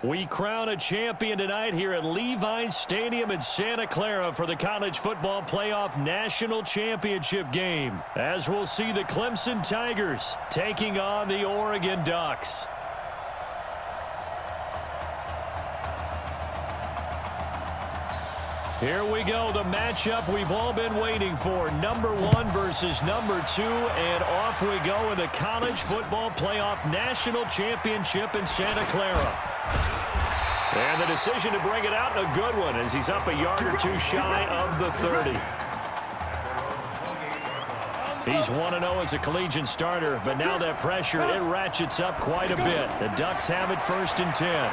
We crown a champion tonight here at Levi's Stadium in Santa Clara for the College Football Playoff National Championship game, as we'll see the Clemson Tigers taking on the Oregon Ducks. Here we go, the matchup we've all been waiting for. Number 1 versus number 2, and off we go in the College Football Playoff National Championship in Santa Clara. And the decision to bring it out, a good one, as he's up a yard or two shy of the 30. He's 1-0 as a collegiate starter, but now that pressure, it ratchets up quite a bit. The Ducks have it 1st and 10.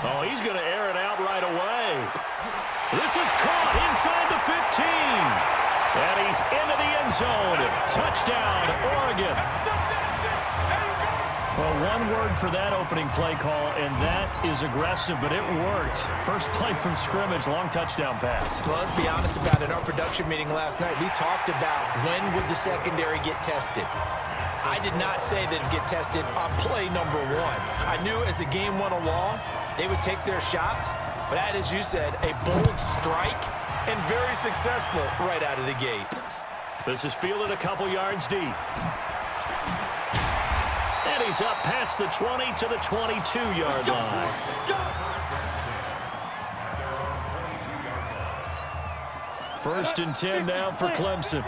Oh, he's going to air it out right away. This is caught inside the 15. And he's into the end zone. Touchdown, Oregon. Well, one word for that opening play call, and that is aggressive, but it worked. First play from scrimmage, long touchdown pass. Well, let's be honest about it. In our production meeting last night, we talked about when would the secondary get tested. I did not say that it would get tested on play number 1. I knew as the game went along, they would take their shots, but that, as you said, a bold strike and very successful right out of the gate. This is fielded a couple yards deep. And he's up past the 20 to the 22-yard line. First and 10 now for Clemson.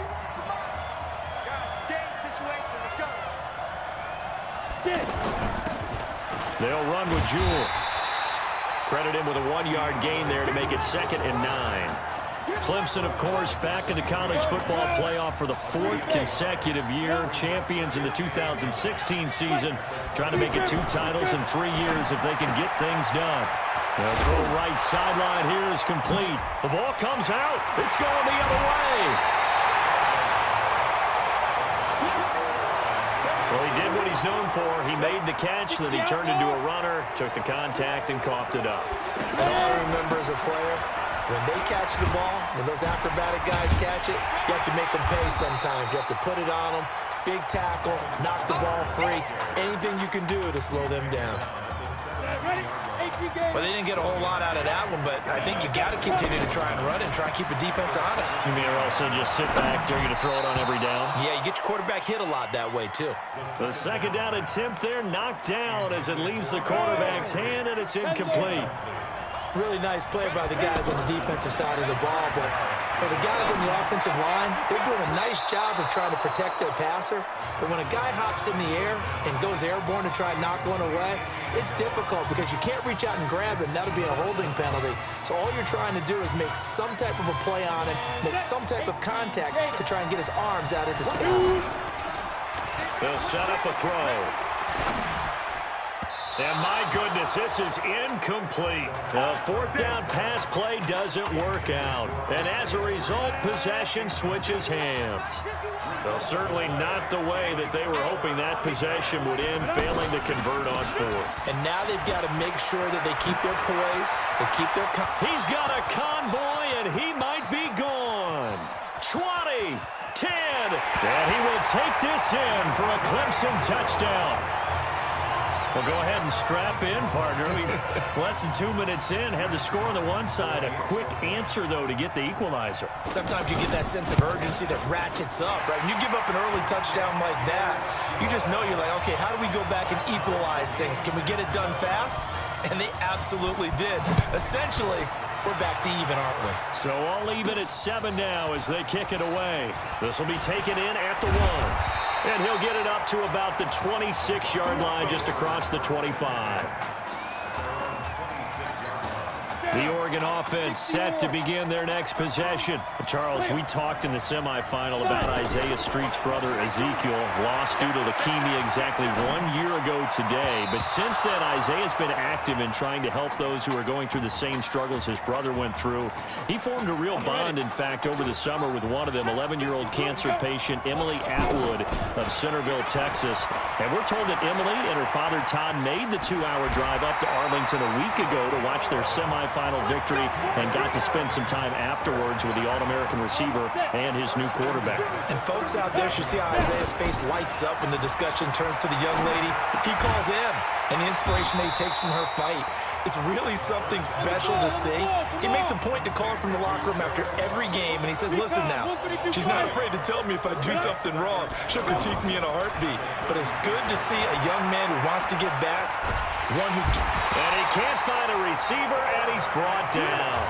They'll run with Jewell. Credit him with a 1-yard gain there to make it 2nd and 9. Clemson, of course, back in the college football playoff for the 4th consecutive year. Champions in the 2016 season. Trying to make it 2 titles in 3 years if they can get things done. The throw right sideline here is complete. The ball comes out. It's going the other way. Well, he did what he's known for. He made the catch, then he turned into a runner, took the contact, and coughed it up. And all I remember as a player, when they catch the ball, when those acrobatic guys catch it, you have to make them pay sometimes. You have to put it on them, big tackle, knock the ball free, anything you can do to slow them down. Well, they didn't get a whole lot out of that one, but I think you got to continue to try and run and try and keep a defense honest. You mean also just sit back, dare you to throw it on every down? Yeah, you get your quarterback hit a lot that way, too. The 2nd down attempt there knocked down as it leaves the quarterback's hand, and it's incomplete. Really nice play by the guys on the defensive side of the ball, but for the guys on the offensive line, they're doing a nice job of trying to protect their passer. But when a guy hops in the air and goes airborne to try and knock one away, it's difficult because you can't reach out and grab him. That'll be a holding penalty. So all you're trying to do is make some type of a play on him, make some type of contact to try and get his arms out of the sky. They'll set up a throw. And my goodness, this is incomplete. The 4th down pass play doesn't work out. And as a result, possession switches hands. Well, certainly not the way that they were hoping that possession would end, failing to convert on 4th. And now they've got to make sure that they keep their poise, they keep their... He's got a convoy, and he might be gone. 20, 10, and he will take this in for a Clemson touchdown. Well, go ahead and strap in, partner. Less than 2 minutes in, had the score on the one side. A quick answer, though, to get the equalizer. Sometimes you get that sense of urgency that ratchets up, right? When you give up an early touchdown like that, you just know you're like, okay, how do we go back and equalize things? Can we get it done fast? And they absolutely did. Essentially, we're back to even, aren't we? So all even at 7 now as they kick it away. This will be taken in at the 1. And he'll get it up to about the 26-yard line, just across the 25. The Oregon offense set to begin their next possession. Charles, we talked in the semifinal about Isaiah Street's brother Ezekiel, lost due to leukemia exactly 1 year ago today. But since then, Isaiah's been active in trying to help those who are going through the same struggles his brother went through. He formed a real bond, in fact, over the summer with one of them, 11-year-old cancer patient Emily Atwood of Centerville, Texas. And we're told that Emily and her father Todd made the 2-hour drive up to Arlington a week ago to watch their semifinal semifinal victory and got to spend some time afterwards with the All-American receiver and his new quarterback. And folks out there should see how Isaiah's face lights up when the discussion turns to the young lady he calls in and the inspiration that he takes from her fight. It's really something special to see. He makes a point to call her from the locker room after every game, and he says, listen now, she's not afraid to tell me if I do something wrong. She'll critique me in a heartbeat. But it's good to see a young man who wants to get back, one who... And he can't find a receiver, and he's brought down.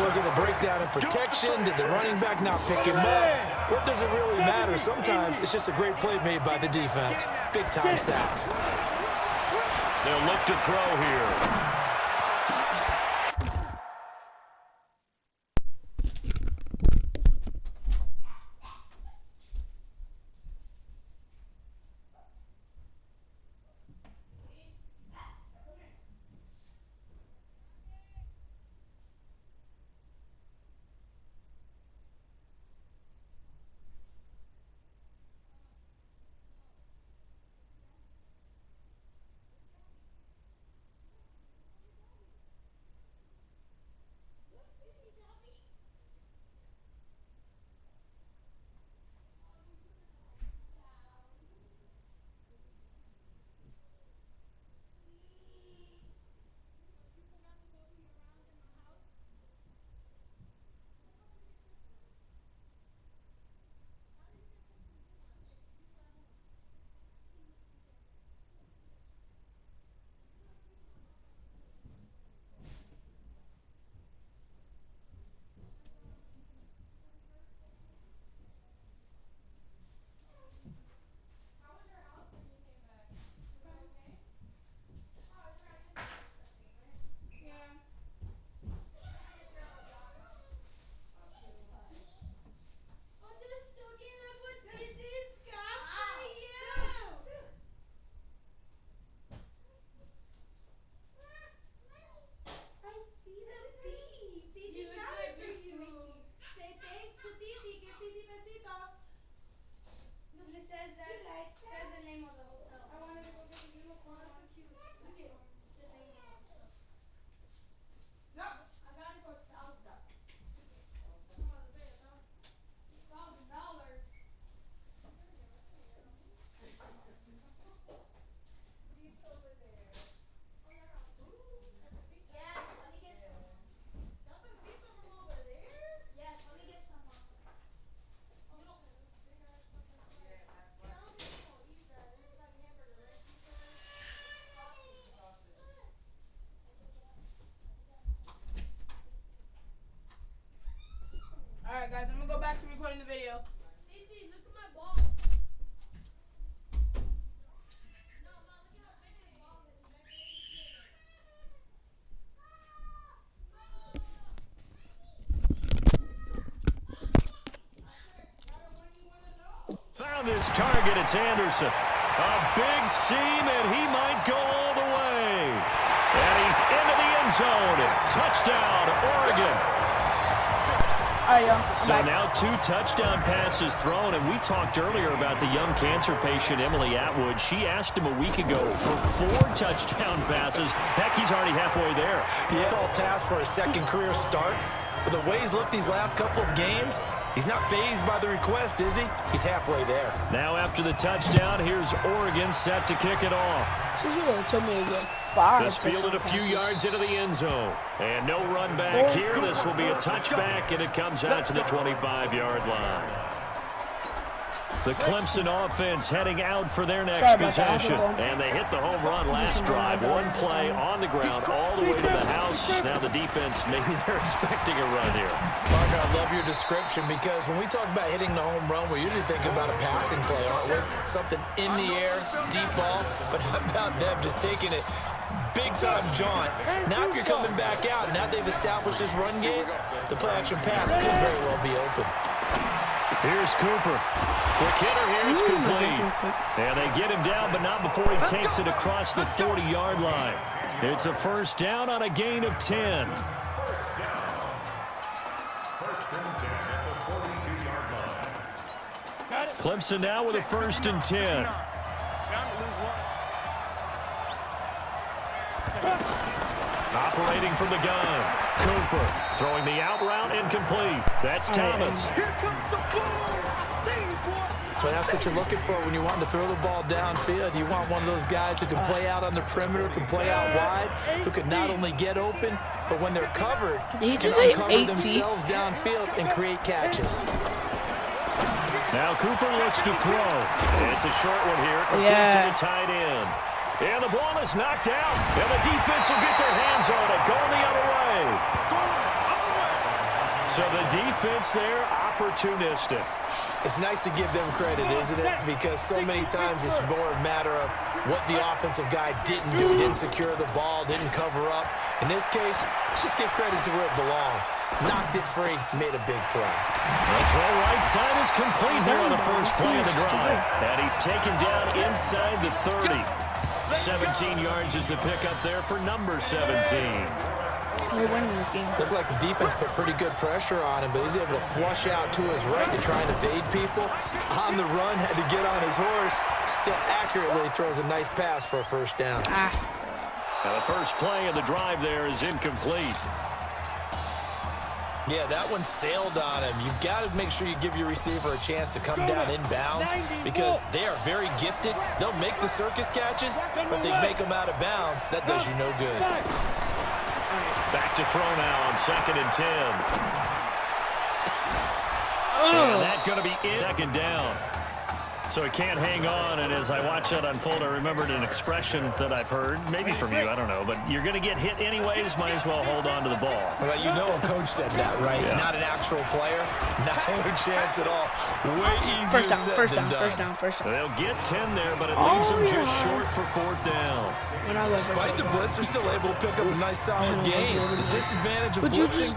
Was it a breakdown in protection? Did the running back not pick him up? What does it really matter? Sometimes it's just a great play made by the defense. Big-time sack. They'll look to throw here. Alright guys, I'm gonna go back to recording the video. Easy, look at my ball. No, Mom, look at how big the ball is. Found his target, it's Anderson. A big seam, and he might go all the way. And he's into the end zone. Touchdown, Oregon. So now 2 touchdown passes thrown, and we talked earlier about the young cancer patient, Emily Atwood. She asked him a week ago for 4 touchdown passes. Heck, he's already halfway there. Yeah, all task for a second career start. But the way he's looked these last couple of games, he's not fazed by the request, is he? He's halfway there. Now after the touchdown, here's Oregon set to kick it off. She should have told me to get 5. This fielded a few yards into the end zone. And no run back here. This will be a touchback, and it comes out to the 25-yard line. The Clemson offense heading out for their next possession. And they hit the home run last drive. 1 play on the ground all the way to the house. Now the defense, maybe they're expecting a run here. Parker, I love your description because when we talk about hitting the home run, we're usually thinking about a passing play, aren't we? Something in the air, deep ball. But how about them just taking it big-time jaunt? Now if you're coming back out, now they've established this run game, the play-action pass could very well be open. Here's Cooper. Quick hitter here, it's complete. And they get him down, but not before he takes it across the 40-yard line. It's a first down on a gain of 10. Clemson now with a 1st and 10. Operating from the gun. Cooper throwing the out route incomplete. That's Thomas. But that's what you're looking for when you want to throw the ball downfield. You want one of those guys who can play out on the perimeter, can play out wide, who can not only get open, but when they're covered, can uncover themselves downfield and create catches. Now Cooper looks to throw. It's a short one here. Complete to the tight end. And the ball is knocked out. And the defense will get their hands on it. Going the other way. So the defense there, opportunistic. It's nice to give them credit, isn't it? Because so many times it's more a matter of what the offensive guy didn't do, didn't secure the ball, didn't cover up. In this case, just give credit to where it belongs. Knocked it free, made a big play. The throw right side is complete there on the first play of the drive. And he's taken down inside the 30. 17 yards is the pickup there for number 17. We're winning this game. Looked like the defense put pretty good pressure on him, but he's able to flush out to his right to try and evade people. On the run, had to get on his horse. Still accurately throws a nice pass for a first down. Now the first play of the drive there is incomplete. Yeah, that one sailed on him. You've got to make sure you give your receiver a chance to come down inbounds because they are very gifted. They'll make the circus catches, but they make them out of bounds. That does you no good. Back to throw now on 2nd and 10. And that's going to be in. Second down. So he can't hang on, and as I watch that unfold, I remembered an expression that I've heard, maybe from you, I don't know, but you're going to get hit anyways, might as well hold on to the ball. Well, you know a coach said that, right? Yeah. Not an actual player. No chance at all. Way easier said than done. First down. They'll get 10 there, but it leaves them just short for 4th down. Despite the blitz, they're still able to pick up a nice solid gain. The disadvantage of blitzing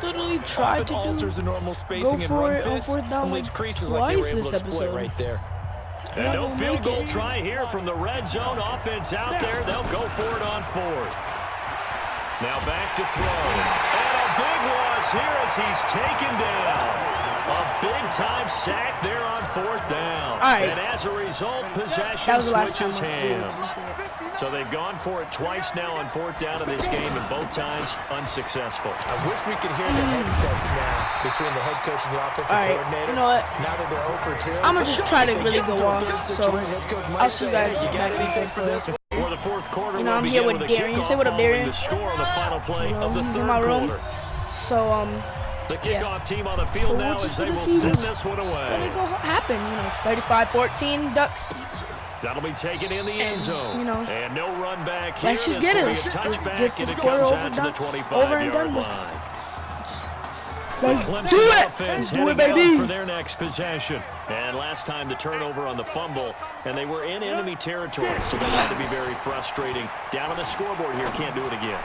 often alters the normal spacing and run fits and leaves creases like they were able to exploit right there. And no field goal try here from the red zone. Offense out there. They'll go for it on 4th. Now back to throw. And a big loss here as he's taken down. A big-time sack there on 4th down. And as a result, possession switches hands. So they've gone for it twice now on 4th down in this game, and both times unsuccessful. I wish we could hear the headsets now between the head coach and the offensive coordinator. You know what? Now that they're 0 for 2. I'm going to just try to really go off. So I'll see you guys you got anything for this one? For the 4th quarter, I'm here with Darian. Say what up, Darian. The score on the final play of the He's 3rd in my room. quarter. So, The kickoff team on the field now as they will send this one away. It's going to happen. It's 35-14 Ducks. That'll be taken in the end zone. And no run back here. Let's just get it. Let's Get the score over and done with. Let's Clemson do it. offense Do it, heading baby. out for their next possession. And last time the turnover on the fumble, and they were in enemy territory, so that had to be very frustrating. Down on the scoreboard here, can't do it again.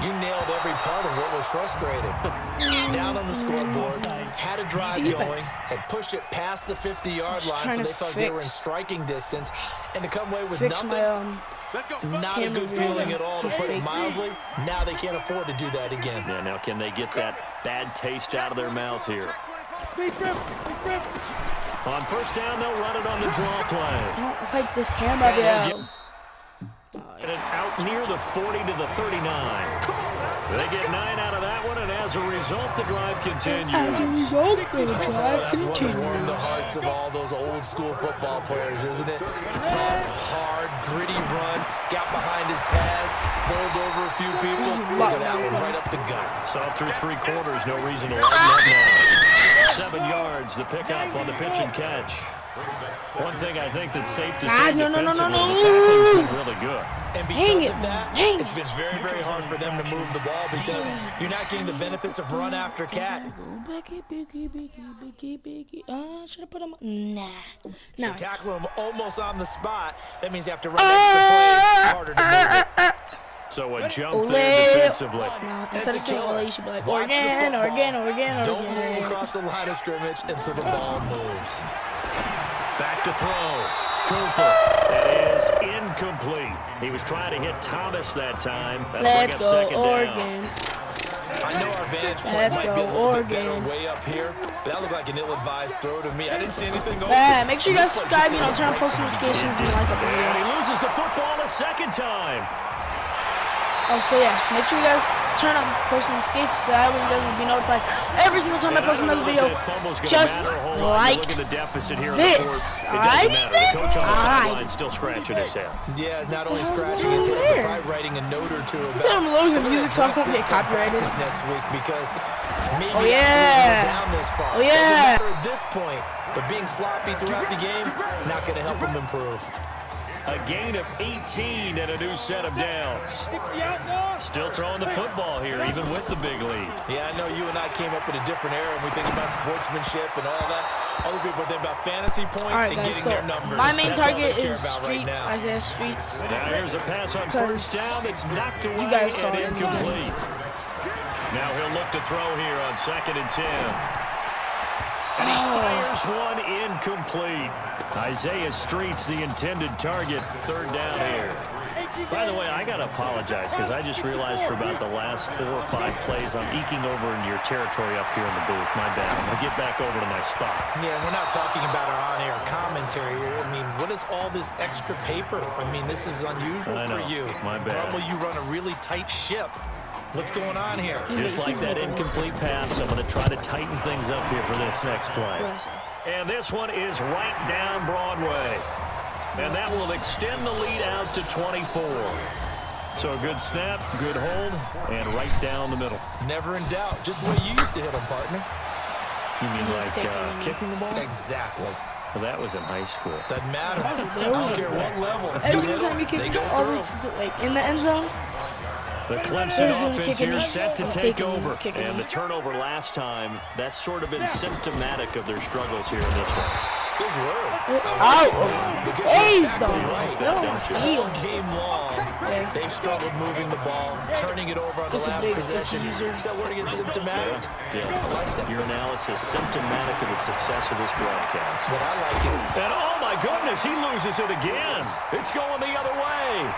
You nailed every part of what was frustrating. Down on the scoreboard, had a drive going, had pushed it past the 50-yard line, so they felt they were in striking distance, and to come away with nothing, not a good feeling at all, to put it mildly. Now they can't afford to do that again. Yeah, now can they get that bad taste out of their mouth here? On 1st down, they'll run it on the draw play. I don't like this camera, And out near the 40 to the 39. They get 9 out of that one, and as a result, the drive continues. That's one to warm the hearts of all those old-school football players, isn't it? Tough, hard, gritty run, got behind his pads, bowled over a few people. Look at that one right up the gut. So through 3 quarters, no reason to lighten up now. 7 yards, the pickup on the pitch and catch. One thing I think that's safe to say defensively, the tackling's been really good. And because of that, it's been very, very hard for them to move the ball because you're not getting the benefits of run after cat. Should I put him on? Nah. So tackle him almost on the spot. That means you have to run extra plays, harder to move it. So a jump there defensively. No, instead of saying, you should be like, Oregon. Don't move across the line of scrimmage until the ball moves. Back to throw. Cooper. That is incomplete. He was trying to hit Thomas that time. Let's go, Oregon. I know our vantage point might be a little bit better way up here, but that looked like an ill-advised throw to me. I didn't see anything open. Make sure you guys subscribe, turn on post notifications and like the video. And he loses the football a second time. Oh, so yeah, make sure you guys turn on post notifications so that way you guys will be notified every single time I post another video. Just like this. Alright, the coach on the sideline still scratching his head. Yeah, not only scratching his head, but probably writing a note or two about I'm lowering the music so I won't get copyrighted. This next week because maybe oh yeah, down this far. Oh yeah. Doesn't matter at this point, but being sloppy throughout the game, not going to help him improve. A gain of 18 and a new set of downs. Still throwing the football here, even with the big lead. Yeah, I know you and I came up in a different era and we think about sportsmanship and all that. Other people think about fantasy points and getting their numbers. My main target is Streets, Isaiah Streets. Now here's a pass on first down that's knocked away and incomplete. Now he'll look to throw here on 2nd and 10. And he fires one incomplete. Isaiah Streets, the intended target, 3rd down here. By the way, I got to apologize because I just realized for about the last 4 or 5 plays, I'm eking over into your territory up here in the booth. My bad. I'm going to get back over to my spot. Yeah, we're not talking about our on-air commentary here. I mean, what is all this extra paper? I mean, this is unusual for you. My bad. Normally you run a really tight ship. What's going on here? Just like that incomplete pass, I'm going to try to tighten things up here for this next play. And this one is right down Broadway. And that will extend the lead out to 24. So a good snap, good hold, and right down the middle. Never in doubt. Just the way you used to hit them, partner. You mean like kicking the ball? Exactly. Well, that was in high school. Doesn't matter. I don't care what level. Every single time you kick it all the way to like in the end zone. The Clemson offense here set to take over. And the turnover last time, that's sort of been symptomatic of their struggles here in this one. Big word. He's exactly right. All game long, they've struggled moving the ball, turning it over on the last possession. Is that word again, symptomatic? Yeah. I like that. Your analysis, symptomatic of the success of this broadcast. What I like is... And oh my goodness, he loses it again. It's going the other way.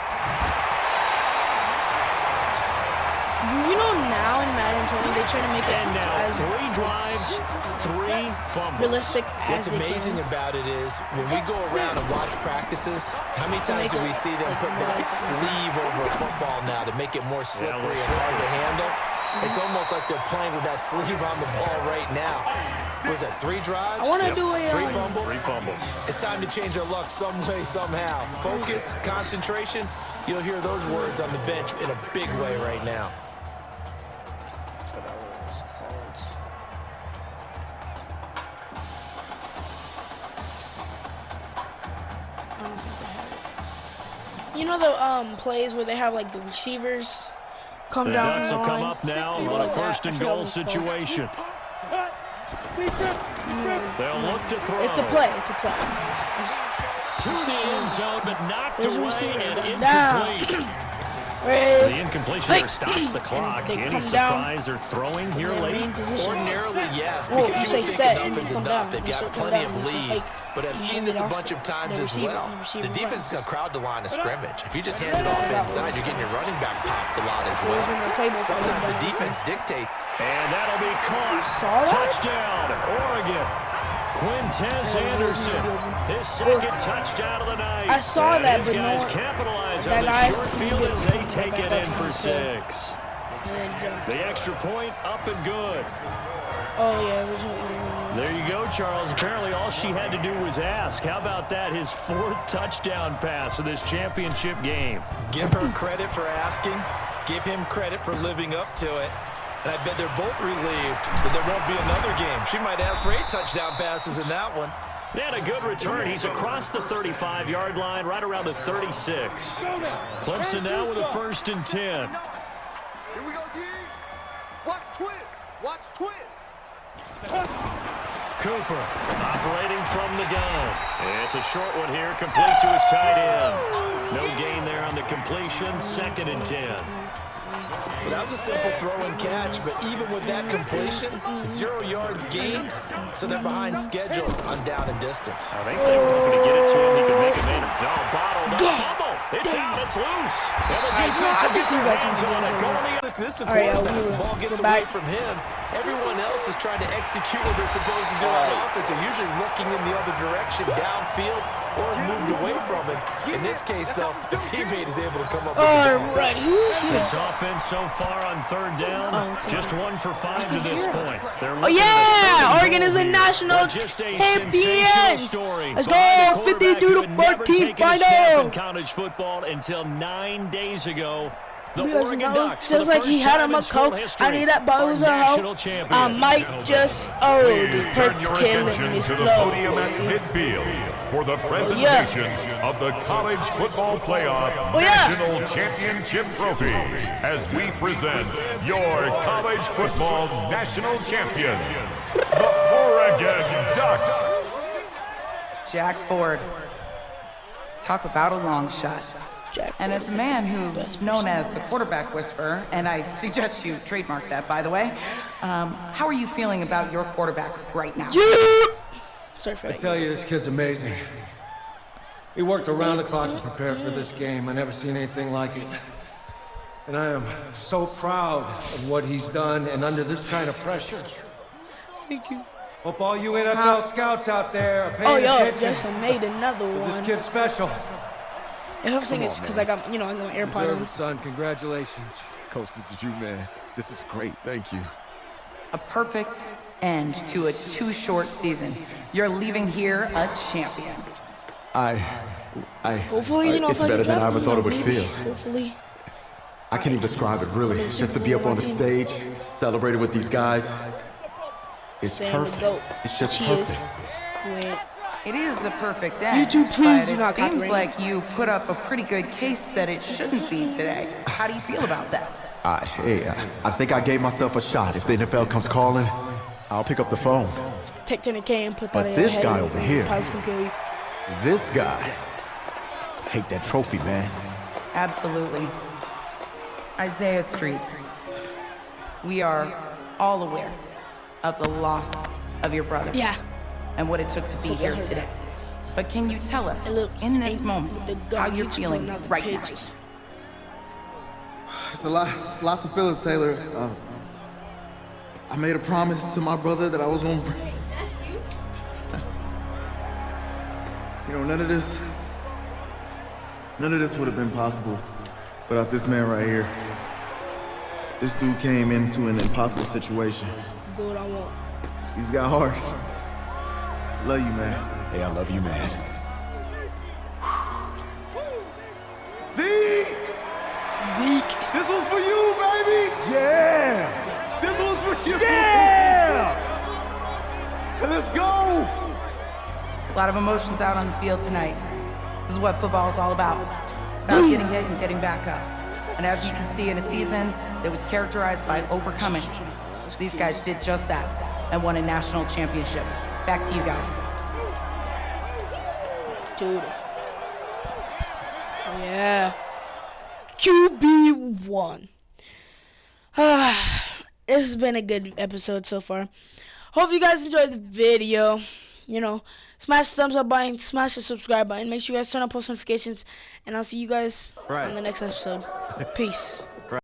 You know now in Madden 20 they try to make it and now as 3 drives, 3 fumbles. realistic What's as amazing about it is when we go around and watch practices, how many times do we see them put that sleeve over a football now to make it more slippery and hard to handle? It's almost like they're playing with that sleeve on the ball right now. Was that 3 drives? I want to do a 3 fumbles? 3 fumbles. It's time to change our luck some way, somehow. Focus, concentration. You'll hear those words on the bench in a big way right now. You know the plays where they have like the receivers come down The the line? come up now on a 1st and goal situation. They'll look to throw. It's a play. It's a play. To the end zone, but knocked There's a away receiver. and Down. incomplete. Right. The incompletion there stops the clock. They Any come surprise they're throwing here late? Ordinarily, yes, Well, because you you would say think set enough and is come enough. down. They've You got come plenty down. of It's lead. like But I've seen this a bunch of times as well. The defense is going to crowd the line of scrimmage. If you just hand it off inside, you're getting your running back popped a lot as well. Sometimes the defense dictates. And that'll be caught. Touchdown, Oregon. Quintez Anderson, his 2nd touchdown of the night. I saw that, his but guys no, capitalize on that the guy short field as they take it in for 6. And The extra point up and good. oh yeah, it was There you go, Charles. Apparently all she had to do was ask. How about that? His 4th touchdown pass of this championship game. Give her credit for asking. Give him credit for living up to it. And I bet they're both relieved that there won't be another game. She might ask for 8 touchdown passes in that one. And a good return. He's across the 35-yard line, right around the 36. Clemson now with a 1st and 10. Here we go, D. Watch twist. Watch twist. Cooper operating from the gun. It's a short one here, complete to his tight end. No gain there on the completion, 2nd and 10. Well, that was a simple throw and catch, but even with that completion, 0 yards gained, so they're behind schedule on down and distance. I think they were hoping to get it to him. He could make a man. No, bottled up. Fumble. It's out. It's loose. And the defense will get their hands on it. This is a quarterback. The ball gets away from him. Everyone else is trying to execute what they're supposed to do on offense. They're usually looking in the other direction, downfield, or moved away from him. In this case, though, the teammate is able to come up with the ball. Alright, who's here? This offense so far on third down, just 1 for 5 to this point. Oh yeah, Oregon is a national champion. Let's go, 52-14 final. In college football until 9 days ago. The Oregon Knows, Ducks, just like he had him a coat. I knew that ball was a hoe. I might just the Perk's killing me slow. Podium at midfield for the presentation of the College Football Playoff National Championship Trophy as we present your college football national champions, the Oregon Ducks. Jack Ford. Talk about a long shot. And as a man who's known as the quarterback whisperer, and I suggest you trademark that, by the way, how are you feeling about your quarterback right now? I tell you, this kid's amazing. He worked around the clock to prepare for this game. I never seen anything like it. And I am so proud of what he's done, and under this kind of pressure. Thank you. Hope all you NFL scouts out there are paying attention. Just made another one. This kid's special. I hope it's because I got, I got an AirPod on. Son, congratulations. Coach, this is you, man. This is great. Thank you. A perfect end to a too short season. You're leaving here a champion. Hopefully, it's better than I ever thought it would feel. Hopefully. I can't even describe it, really. Just to be up on the stage, celebrating with these guys. It's perfect. It's just perfect. It is a perfect end, YouTube, please but do not it seems copyright. like you put up a pretty good case that it shouldn't be today. How do you feel about that? I think I gave myself a shot. If the NFL comes calling, I'll pick up the phone. Take 10K and put that But in this your guy head. over here, Pilots can kill you. this guy, take that trophy, man. Absolutely. Isaiah Streets, we are all aware of the loss of your brother. Yeah. And what it took to be here today. But can you tell us, in this moment, how you're feeling right now? It's lots of feelings, Taylor. I made a promise to my brother that I was gonna bring. None of this would have been possible without this man right here. This dude came into an impossible situation. Do what I want. He's got heart. Love you, man. Hey, I love you, man. Zeke! This was for you, baby! Yeah! This was for you! Yeah! And let's go! A lot of emotions out on the field tonight. This is what football is all about. About getting hit and getting back up. And as you can see, in a season that was characterized by overcoming, these guys did just that and won a national championship. Back to you guys. Dude. Oh, yeah. QB1. This has been a good episode so far. Hope you guys enjoyed the video. Smash the thumbs up button, smash the subscribe button. Make sure you guys turn on post notifications. And I'll see you guys on the next episode. Peace.